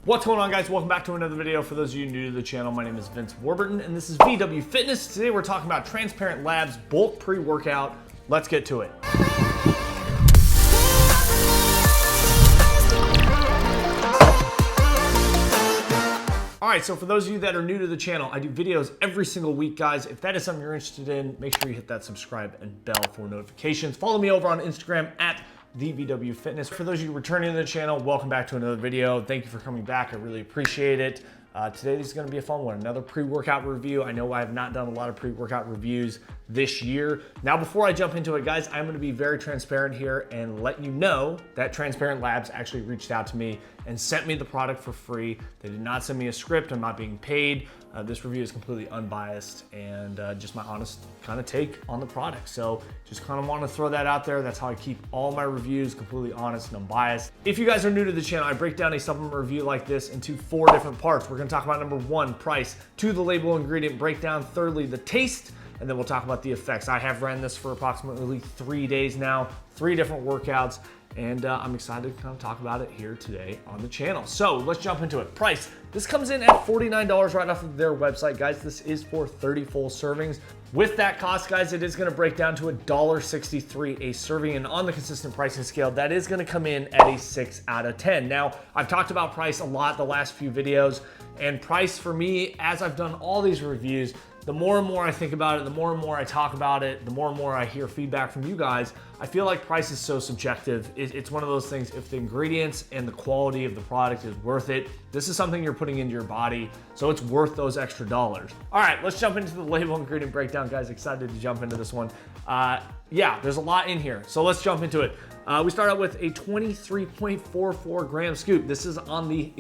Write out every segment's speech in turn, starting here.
What's going on, guys? Welcome back to another video. For those of you new to the channel, my name is Vince Warburton and this is VW Fitness. Today we're talking about Transparent Labs bulk pre-workout. Let's get to it. All right, so for those of you that are new to the channel, I do videos every single week, guys. If that is something you're interested in, make sure you hit that subscribe and bell for notifications. Follow me over on Instagram at the VW Fitness. For those of you returning to the channel, welcome back to another video. Thank you for coming back. I really appreciate it. Today this is going to be a fun one, another pre-workout review. I know I have not done a lot of pre-workout reviews this year. Now, before I jump into it, guys, I'm going to be very transparent here and let you know that Transparent Labs actually reached out to me and sent me the product for free. They did not send me a script. I'm not being paid. This review is completely unbiased and just my honest kind of take on the product. So just kind of want to throw that out there. That's how I keep all my reviews completely honest and unbiased. If you guys are new to the channel, I break down a supplement review like this into 4 different parts. We're going to talk about number 1, price, 2, the label ingredient breakdown, thirdly, the taste, and then we'll talk about the effects. I have ran this for approximately 3 days now, 3 different workouts, and I'm excited to kind of talk about it here today on the channel. So let's jump into it. Price, this comes in at $49 right off of their website, guys. This is for 30 full servings. With that cost, guys, it is gonna break down to $1.63 a serving, and on the consistent pricing scale, that is gonna come in at a 6 out of 10. Now, I've talked about price a lot the last few videos, and price for me, as I've done all these reviews, the more and more I think about it, the more and more I talk about it, the more and more I hear feedback from you guys, I feel like price is so subjective. It's one of those things, if the ingredients and the quality of the product is worth it, this is something you're putting into your body, so it's worth those extra dollars. All right, let's jump into the label ingredient breakdown, guys. Excited to jump into this one. Yeah, there's a lot in here, so let's jump into it. We start out with a 23.44 gram scoop. This is on the,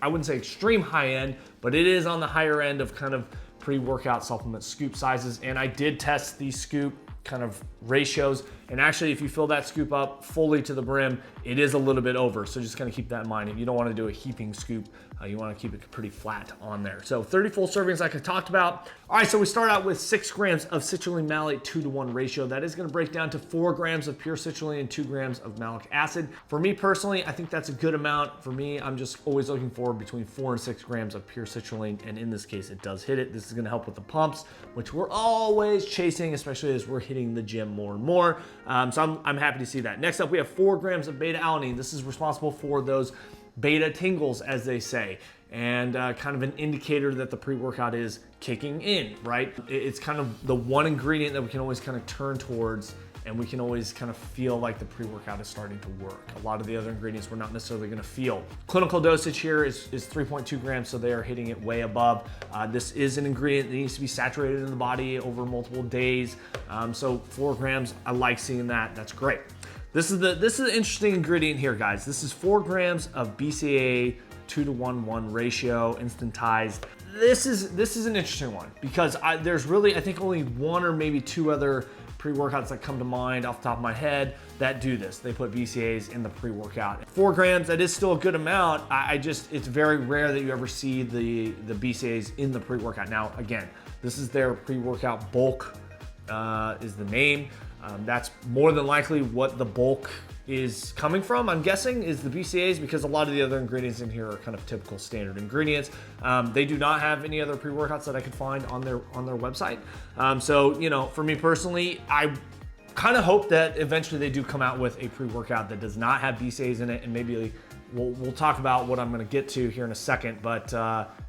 I wouldn't say extreme high end, but it is on the higher end of kind of pre-workout supplement scoop sizes, and I did test these scoop kind of ratios, and actually if you fill that scoop up fully to the brim, it is a little bit over, so just kind of keep that in mind. If you don't want to do a heaping scoop, you want to keep it pretty flat on there. So 30 full servings like I talked about. All right, so we start out with 6 grams of citrulline malate 2-to-1 ratio. That is going to break down to 4 grams of pure citrulline and 2 grams of malic acid. For me personally, I think that's a good amount. For me, I'm just always looking for between 4 and 6 grams of pure citrulline, and in this case, it does hit it. This is going to help with the pumps, which we're always chasing, especially as we're hitting the gym more and more. So I'm happy to see that. Next up, we have 4 grams of beta-alanine. This is responsible for those beta tingles, as they say, and kind of an indicator that the pre-workout is kicking in, right? It's kind of the one ingredient that we can always kind of turn towards, and we can always kind of feel like the pre-workout is starting to work. A lot of the other ingredients we're not necessarily gonna feel. Clinical dosage here is 3.2 grams, so they are hitting it way above. This is an ingredient that needs to be saturated in the body over multiple days. So 4 grams, I like seeing that, that's great. This is an interesting ingredient here, guys. This is 4 grams of BCAA 2-to-1 ratio, instantized. This is an interesting one because there's really, I think, only 1 or maybe 2 other pre-workouts that come to mind off the top of my head that do this. They put BCAAs in the pre-workout. 4 grams, that is still a good amount. It's very rare that you ever see the BCAAs in the pre-workout. Now, again, this is their pre-workout bulk is the name. That's more than likely what the bulk is coming from, I'm guessing, is the BCAAs, because a lot of the other ingredients in here are kind of typical standard ingredients. They do not have any other pre-workouts that I could find on their website. So, you know, for me personally, I kind of hope that eventually they do come out with a pre-workout that does not have BCAAs in it, and maybe we'll talk about what I'm going to get to here in a second. But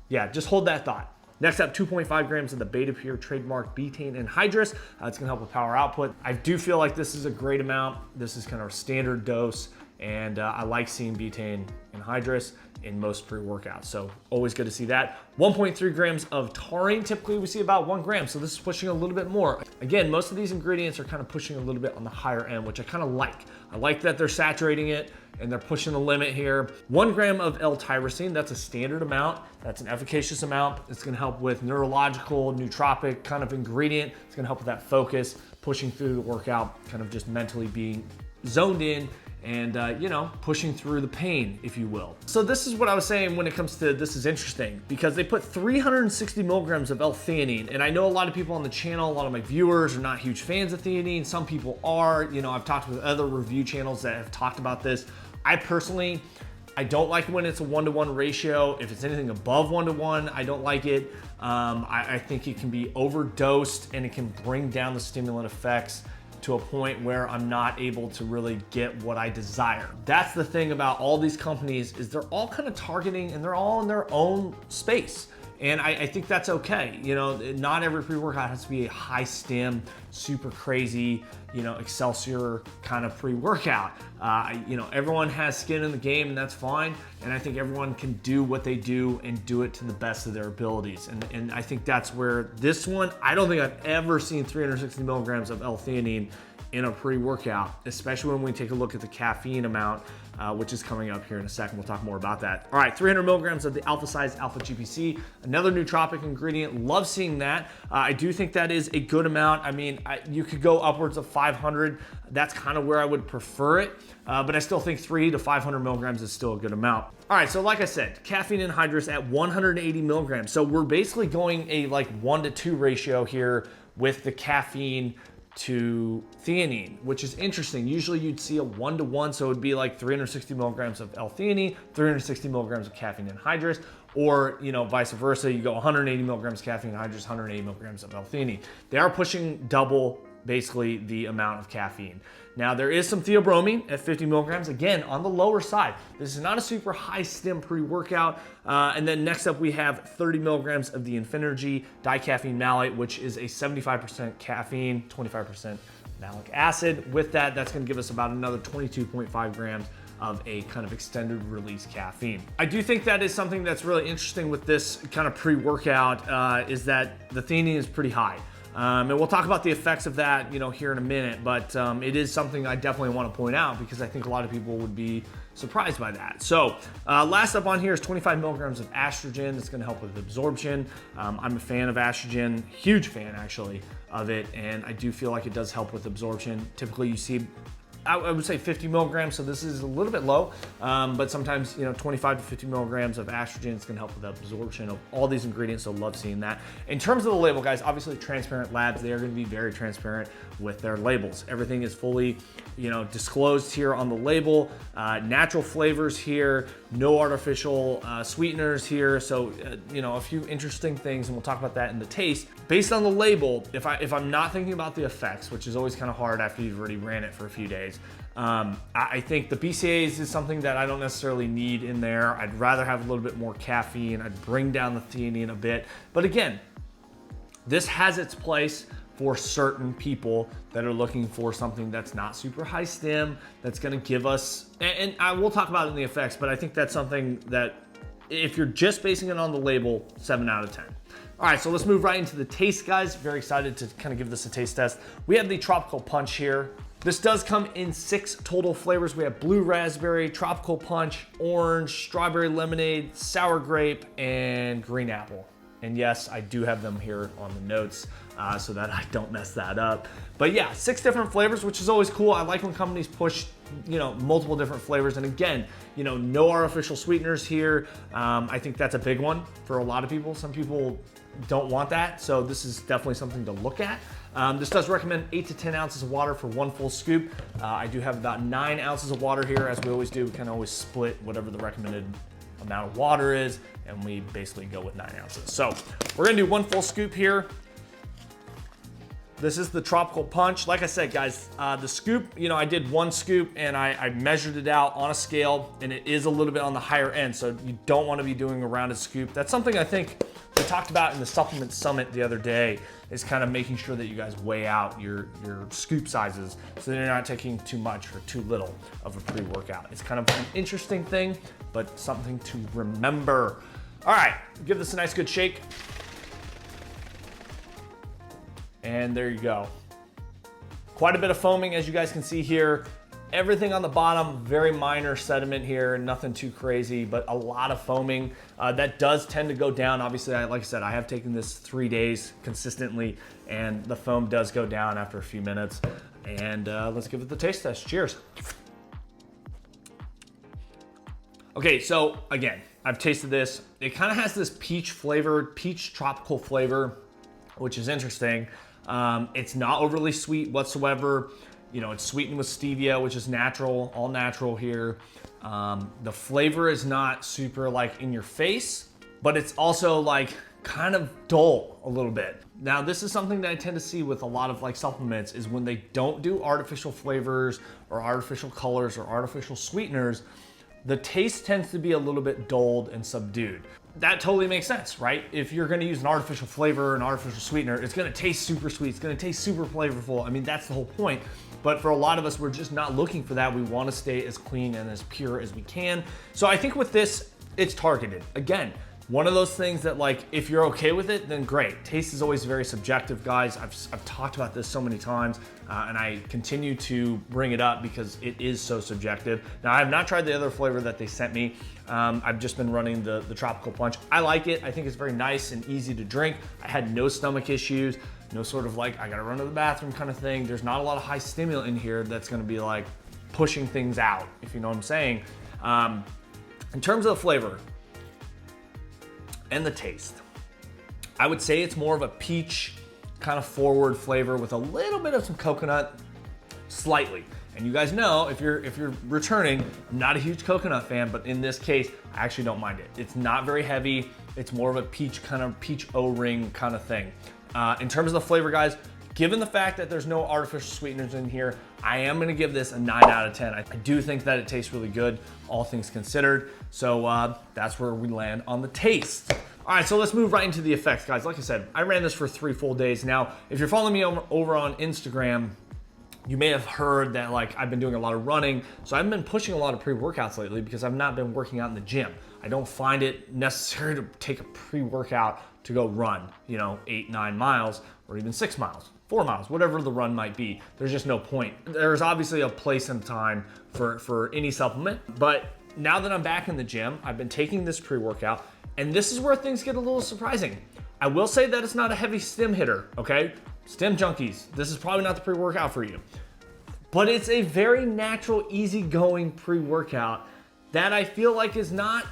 yeah, just hold that thought. Next up, 2.5 grams of the Beta Pure trademark betaine anhydrous. It's gonna help with power output. I do feel like this is a great amount. This is kind of a standard dose, and I like seeing betaine anhydrous in most pre-workouts, so always good to see that. 1.3 grams of taurine. Typically we see about 1 gram, so this is pushing a little bit more. Again, most of these ingredients are kind of pushing a little bit on the higher end, which I kind of like. I like that they're saturating it and they're pushing the limit here. 1 gram of L-tyrosine, that's a standard amount. That's an efficacious amount. It's gonna help with neurological, nootropic kind of ingredient. It's gonna help with that focus, pushing through the workout, kind of just mentally being zoned in and you know, pushing through the pain, if you will. So this is what I was saying when it comes to, this is interesting because they put 360 milligrams of L-theanine, and I know a lot of people on the channel, a lot of my viewers are not huge fans of theanine. Some people are, you know, I've talked with other review channels that have talked about this. I personally, I don't like when it's a 1-to-1 ratio. If it's anything above 1-to-1, I don't like it. I think it can be overdosed and it can bring down the stimulant effects to a point where I'm not able to really get what I desire. That's the thing about all these companies, is they're all kind of targeting and they're all in their own space. And I think that's okay. You know, not every pre-workout has to be a high stim, super crazy, you know, Excelsior kind of pre-workout. You know, everyone has skin in the game and that's fine. And I think everyone can do what they do and do it to the best of their abilities. And I think that's where this one, I don't think I've ever seen 360 milligrams of L-theanine in a pre-workout, especially when we take a look at the caffeine amount, which is coming up here in a second. We'll talk more about that. All right, 300 milligrams of the alpha size alpha GPC, another nootropic ingredient. Love seeing that. I do think that is a good amount. I mean, you could go upwards of 500. That's kind of where I would prefer it, but I still think 300 to 500 milligrams is still a good amount. All right, so like I said, caffeine anhydrous at 180 milligrams. So we're basically going a like 1-to-2 ratio here with the caffeine to theanine, which is interesting. Usually you'd see a 1-to-1, so it would be like 360 milligrams of L-theanine, 360 milligrams of caffeine anhydrous, or, you know, vice versa. You go 180 milligrams caffeine anhydrous, 180 milligrams of L-theanine. They are pushing double, basically, the amount of caffeine. Now, there is some theobromine at 50 milligrams, again, on the lower side. This is not a super high stim pre-workout. And then next up, we have 30 milligrams of the Infinergy dicaffeine malate, which is a 75% caffeine, 25% malic acid. With that, that's gonna give us about another 22.5 grams of a kind of extended release caffeine. I do think that is something that's really interesting with this kind of pre-workout, is that the theanine is pretty high. And we'll talk about the effects of that, you know, here in a minute, but it is something I definitely want to point out because I think a lot of people would be surprised by that. So last up on here is 25 milligrams of estrogen. It's going to help with absorption. I'm a fan of estrogen, huge fan actually of it, and I do feel like it does help with absorption. Typically you see, I would say 50 milligrams, so this is a little bit low, but sometimes, you know, 25 to 50 milligrams of estrogen is gonna help with absorption of all these ingredients, so love seeing that. In terms of the label, guys, obviously Transparent Labs, they are gonna be very transparent with their labels. Everything is fully, you know, disclosed here on the label. Natural flavors here, no artificial sweeteners here, so, you know, a few interesting things, and we'll talk about that in the taste. Based on the label, if I'm not thinking about the effects, which is always kind of hard after you've already ran it for a few days, I think the BCAAs is something that I don't necessarily need in there. I'd rather have a little bit more caffeine. I'd bring down the theanine a bit. But again, this has its place for certain people that are looking for something that's not super high stim, that's gonna give us, and I will talk about it in the effects, but I think that's something that if you're just basing it on the label, 7 out of 10. All right, so let's move right into the taste, guys. Very excited to kind of give this a taste test. We have the Tropical Punch here. This does come in 6 total flavors. We have blue raspberry, tropical punch, orange, strawberry lemonade, sour grape, and green apple. And yes, I do have them here on the notes so that I don't mess that up. But yeah, 6 different flavors, which is always cool. I like when companies push, you know, multiple different flavors. And again, you know, no artificial sweeteners here. I think that's a big one for a lot of people. Some people don't want that, so this is definitely something to look at. This does recommend 8 to 10 ounces of water for 1 full scoop. I do have about 9 ounces of water here. As we always do, we can always split whatever the recommended amount of water is, and we basically go with 9 ounces. So we're gonna do 1 full scoop here. This is the Tropical Punch. Like I said, guys, the scoop, you know, I did 1 scoop and I measured it out on a scale, and it is a little bit on the higher end, so you don't wanna be doing a rounded scoop. That's something I think we talked about in the Supplement Summit the other day, is kind of making sure that you guys weigh out your scoop sizes so that you're not taking too much or too little of a pre-workout. It's kind of an interesting thing, but something to remember. All right, give this a nice good shake. And there you go. Quite a bit of foaming, as you guys can see here. Everything on the bottom, very minor sediment here, nothing too crazy, but a lot of foaming. That does tend to go down. Obviously, like I said, I have taken this 3 days consistently, and the foam does go down after a few minutes. And let's give it the taste test. Cheers. Okay, so again, I've tasted this. It kind of has this peach flavored, peach tropical flavor, which is interesting. It's not overly sweet whatsoever. You know, it's sweetened with stevia, which is natural, all natural here. The flavor is not super like in your face, but it's also like kind of dull a little bit. Now, this is something that I tend to see with a lot of like supplements is when they don't do artificial flavors or artificial colors or artificial sweeteners, the taste tends to be a little bit dulled and subdued. That totally makes sense, right? If you're gonna use an artificial flavor, an artificial sweetener, it's gonna taste super sweet, it's gonna taste super flavorful. I mean, that's the whole point. But for a lot of us, we're just not looking for that. We wanna stay as clean and as pure as we can. So I think with this, it's targeted. Again, one of those things that like, if you're okay with it, then great. Taste is always very subjective, guys. I've talked about this so many times, and I continue to bring it up because it is so subjective. Now, I have not tried the other flavor that they sent me. I've just been running the Tropical Punch. I like it. I think it's very nice and easy to drink. I had no stomach issues, no sort of like, I gotta run to the bathroom kind of thing. There's not a lot of high stimulant in here that's gonna be like pushing things out, if you know what I'm saying. In terms of the flavor, and the taste, I would say it's more of a peach kind of forward flavor with a little bit of some coconut, slightly. And you guys know, if you're returning, I'm not a huge coconut fan, but in this case, I actually don't mind it. It's not very heavy. It's more of a peach O-ring kind of thing. In terms of the flavor, guys, given the fact that there's no artificial sweeteners in here, I am gonna give this a 9 out of 10. I do think that it tastes really good, all things considered. So that's where we land on the taste. All right, so let's move right into the effects, guys. Like I said, I ran this for 3 full days. Now, if you're following me over on Instagram, you may have heard that like I've been doing a lot of running. So I've been pushing a lot of pre-workouts lately because I've not been working out in the gym. I don't find it necessary to take a pre-workout to go run, you know, 8, 9 miles or even 6 miles. 4 miles, whatever the run might be. There's just no point. There's obviously a place and time for any supplement, but now that I'm back in the gym, I've been taking this pre-workout, and this is where things get a little surprising. I will say that it's not a heavy stim hitter, okay? Stim junkies, this is probably not the pre-workout for you, but it's a very natural, easygoing pre-workout that I feel like is not,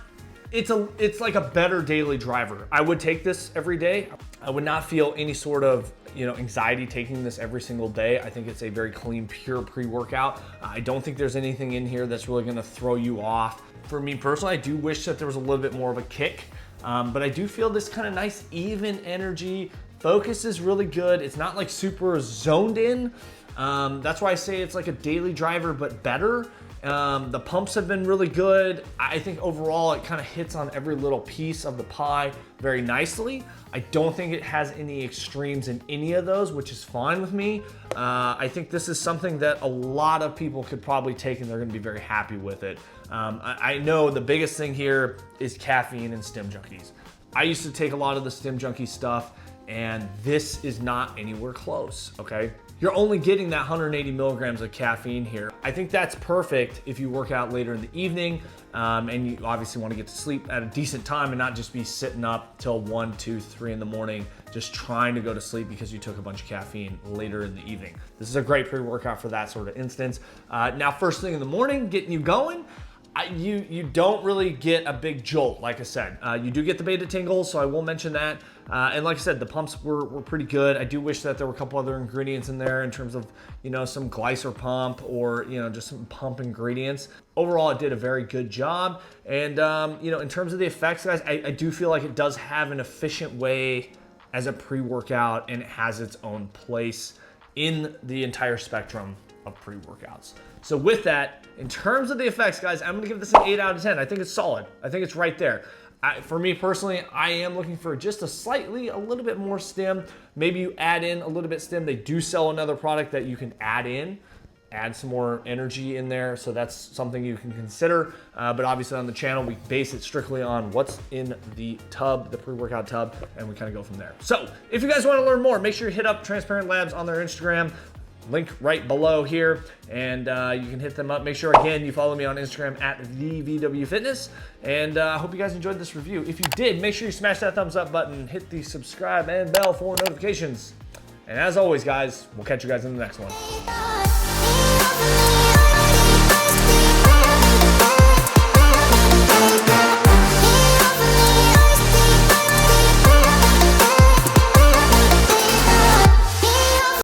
it's like a better daily driver. I would take this every day. I would not feel any sort of, you know, anxiety taking this every single day. I think it's a very clean, pure pre-workout. I don't think there's anything in here that's really gonna throw you off. For me personally, I do wish that there was a little bit more of a kick, but I do feel this kind of nice, even energy. Focus is really good. It's not like super zoned in. That's why I say it's like a daily driver, but better. The pumps have been really good. I think overall it kind of hits on every little piece of the pie very nicely. I don't think it has any extremes in any of those, which is fine with me. I think this is something that a lot of people could probably take and they're gonna be very happy with it. I know the biggest thing here is caffeine and stim junkies. I used to take a lot of the stim junkie stuff, and this is not anywhere close, okay? You're only getting that 180 milligrams of caffeine here. I think that's perfect if you work out later in the evening, and you obviously want to get to sleep at a decent time and not just be sitting up till 1, 2, 3 in the morning, just trying to go to sleep because you took a bunch of caffeine later in the evening. This is a great pre-workout for that sort of instance. Now, first thing in the morning, getting you going, you don't really get a big jolt, like I said. You do get the beta tingles, so I will mention that. And like I said, the pumps were pretty good. I do wish that there were a couple other ingredients in there in terms of, you know, some glycer pump or, you know, just some pump ingredients. Overall, it did a very good job. And, you know, in terms of the effects, guys, I do feel like it does have an efficient way as a pre-workout, and it has its own place in the entire spectrum of pre-workouts. So with that, in terms of the effects, guys, I'm gonna give this an 8 out of 10. I think it's solid. I think it's right there. For me personally, I am looking for just a little bit more stim. Maybe you add in a little bit stim. They do sell another product that you can add some more energy in there. So that's something you can consider. But obviously on the channel, we base it strictly on what's in the tub, the pre-workout tub, and we kind of go from there. So if you guys want to learn more, make sure you hit up Transparent Labs on their Instagram. Link right below here, and you can hit them up. Make sure, again, you follow me on Instagram at @VVWFitness, and I hope you guys enjoyed this review. If you did, make sure you smash that thumbs up button, hit the subscribe and bell for notifications. And as always, guys, we'll catch you guys in the next one.